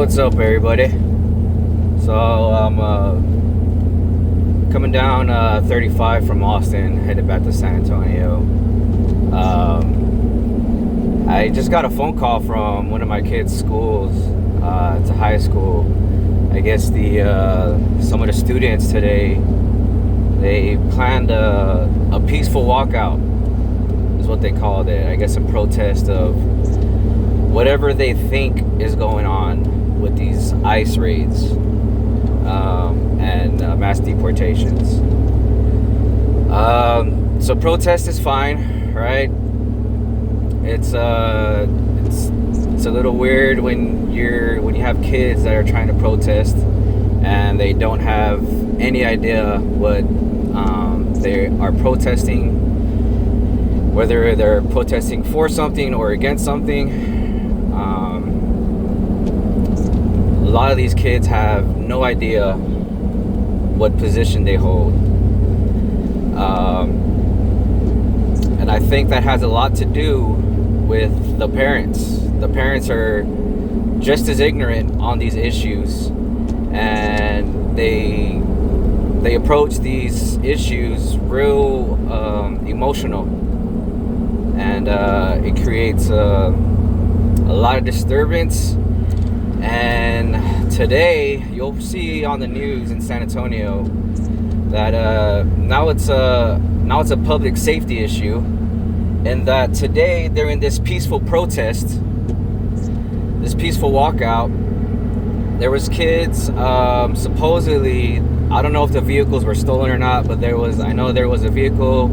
What's up, everybody? So I'm coming down 35 from Austin, headed back to San Antonio. I just got a phone call from one of my kids' schools. It's a high school. I guess some of the students today, they planned a peaceful walkout, is what they called it. I guess a protest of whatever they think is going on with these ICE raids and mass deportations. So protest is fine, right? It's a little weird when you have kids that are trying to protest and they don't have any idea what they are protesting, whether they're protesting for something or against something. A lot of these kids have no idea what position they hold. And I think that has a lot to do with the parents. The parents are just as ignorant on these issues, and they approach these issues real emotional, and it creates a lot of disturbance. And today you'll see on the news in San Antonio that now it's a public safety issue, and that today they're in this peaceful protest, this peaceful walkout. There was kids, supposedly, I don't know if the vehicles were stolen or not, but I know there was a vehicle.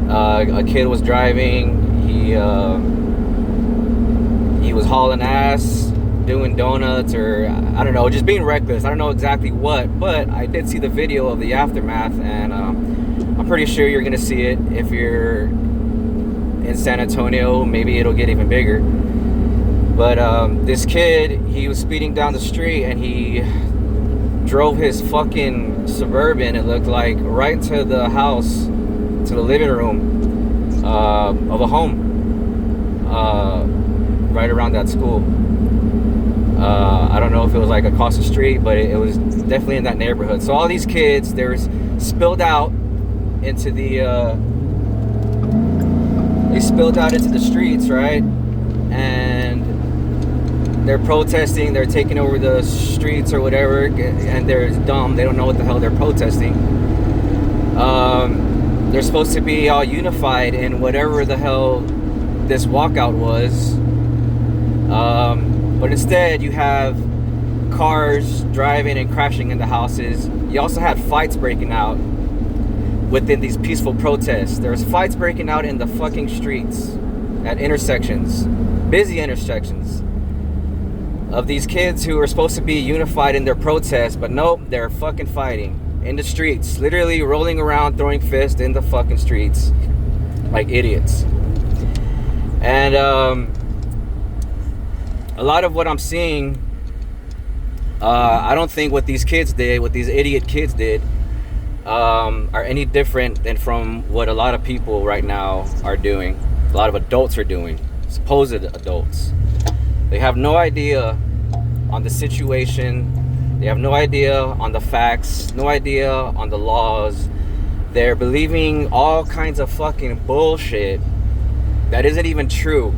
A kid was driving. He was hauling ass, doing donuts, or I don't know, just being reckless. I don't know exactly what, but I did see the video of the aftermath, and I'm pretty sure you're gonna see it if you're in San Antonio. Maybe it'll get even bigger. But this kid, he was speeding down the street and he drove his fucking Suburban, it looked like, right to the house, to the living room of a home right around that school. I don't know if it was like across the street, but it was definitely in that neighborhood. So all these kids, they spilled out into the streets, right? And they're protesting, they're taking over the streets or whatever, and they're dumb, they don't know what the hell they're protesting. They're supposed to be all unified in whatever the hell this walkout was. But instead you have cars driving and crashing into houses. You also had fights breaking out within these peaceful protests. There was fights breaking out in the fucking streets, at intersections, busy intersections, of these kids who were supposed to be unified in their protest, but nope, they're fucking fighting in the streets, literally rolling around, throwing fists in the fucking streets like idiots. And a lot of what I'm seeing, I don't think what these idiot kids did, are any different than from what a lot of people right now are doing. A lot of adults are doing, supposed adults. They have no idea on the situation. They have no idea on the facts, no idea on the laws. They're believing all kinds of fucking bullshit that isn't even true.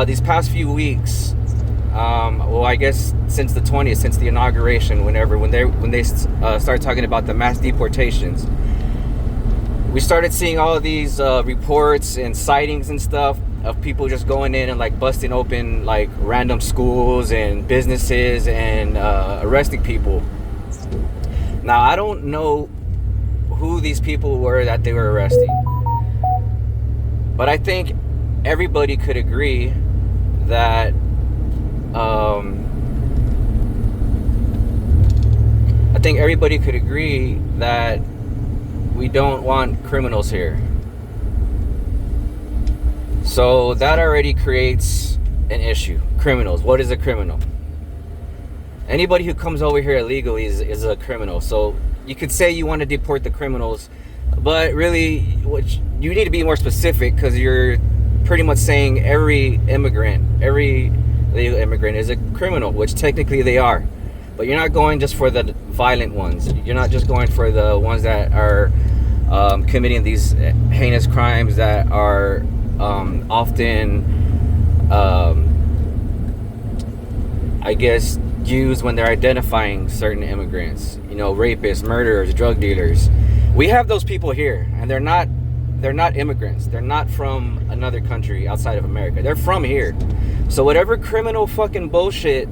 These past few weeks, well, I guess since the 20th, since the inauguration, when they started talking about the mass deportations, we started seeing all of these reports and sightings and stuff of people just going in and like busting open like random schools and businesses and arresting people. Now, I don't know who these people were that they were arresting, but I think everybody could agree that we don't want criminals here. So that already creates an issue. Criminals. What is a criminal? Anybody who comes over here illegally is a criminal. So you could say you want to deport the criminals, but really, you need to be more specific, because you're pretty much saying every immigrant, every illegal immigrant is a criminal, which technically they are. But you're not going just for the violent ones. You're not just going for the ones that are committing these heinous crimes that are often, I guess, used when they're identifying certain immigrants. You know, rapists, murderers, drug dealers. We have those people here, and they're not immigrants. They're not from another country outside of America. They're from here. So whatever criminal fucking bullshit,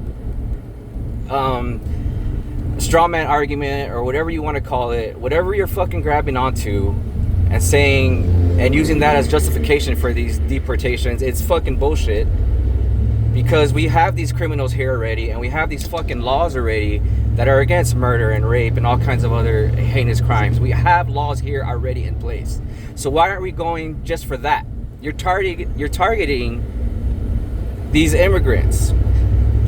straw man argument, or whatever you want to call it, whatever you're fucking grabbing onto and saying and using that as justification for these deportations, it's fucking bullshit. Because we have these criminals here already, and we have these fucking laws already that are against murder and rape and all kinds of other heinous crimes. We have laws here already in place. So why aren't we going just for that? You're targeting these immigrants.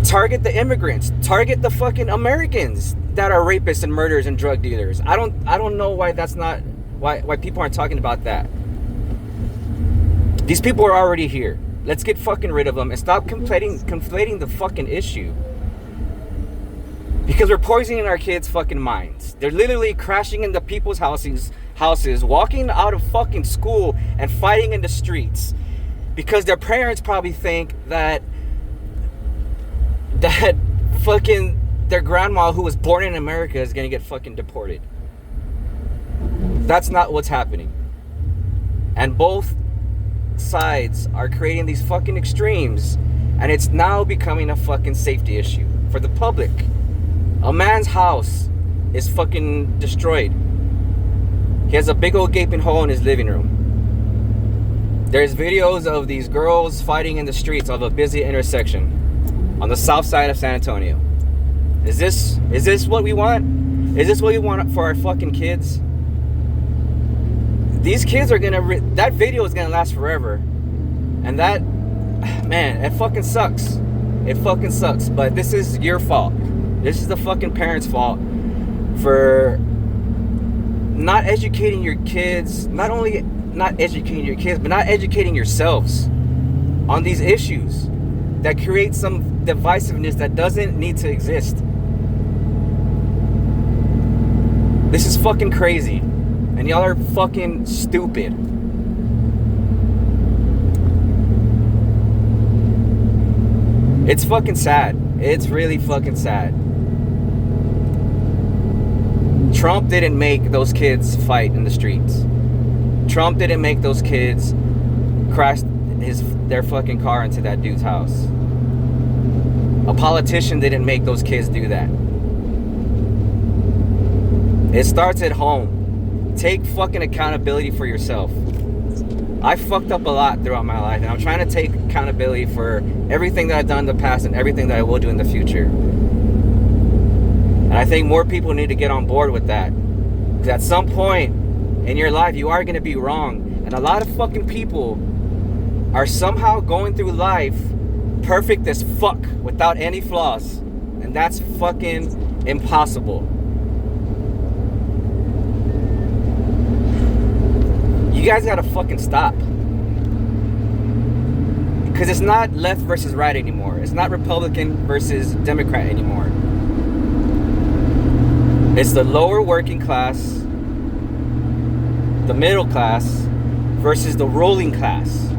Target the immigrants. Target the fucking Americans that are rapists and murderers and drug dealers. I don't know why that's not why people aren't talking about that. These people are already here. Let's get fucking rid of them and stop conflating the fucking issue. Because we're poisoning our kids' fucking minds. They're literally crashing into people's houses, walking out of fucking school and fighting in the streets. Because their parents probably think that fucking their grandma who was born in America is gonna get fucking deported. That's not what's happening. And both sides are creating these fucking extremes, and it's now becoming a fucking safety issue for the public. A man's house is fucking destroyed. He has a big old gaping hole in his living room. There's videos of these girls fighting in the streets of a busy intersection on the south side of San Antonio. Is this what we want? Is this what we want for our fucking kids? These kids are gonna that video is gonna last forever. And that, man, it fucking sucks. It fucking sucks. But this is your fault. This is the fucking parents' fault for not educating your kids. Not only not educating your kids, but not educating yourselves on these issues that create some divisiveness that doesn't need to exist. This is fucking crazy. And y'all are fucking stupid. It's fucking sad. It's really fucking sad. Trump didn't make those kids fight in the streets. Trump didn't make those kids crash their fucking car into that dude's house. A politician didn't make those kids do that. It starts at home. Take fucking accountability for yourself. I fucked up a lot throughout my life, and I'm trying to take accountability for everything that I've done in the past and everything that I will do in the future. And I think more people need to get on board with that. Because at some point in your life, you are going to be wrong. And a lot of fucking people are somehow going through life perfect as fuck without any flaws. And that's fucking impossible. You guys gotta fucking stop. Because it's not left versus right anymore. It's not Republican versus Democrat anymore. It's the lower working class, the middle class, versus the ruling class.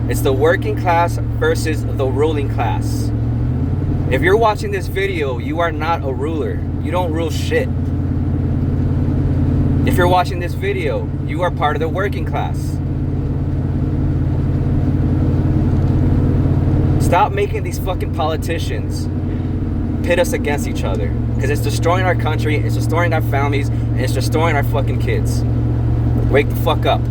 It's the working class versus the ruling class. If you're watching this video, you are not a ruler. You don't rule shit. If you're watching this video, you are part of the working class. Stop making these fucking politicians pit us against each other. Because it's destroying our country, it's destroying our families, and it's destroying our fucking kids. Wake the fuck up.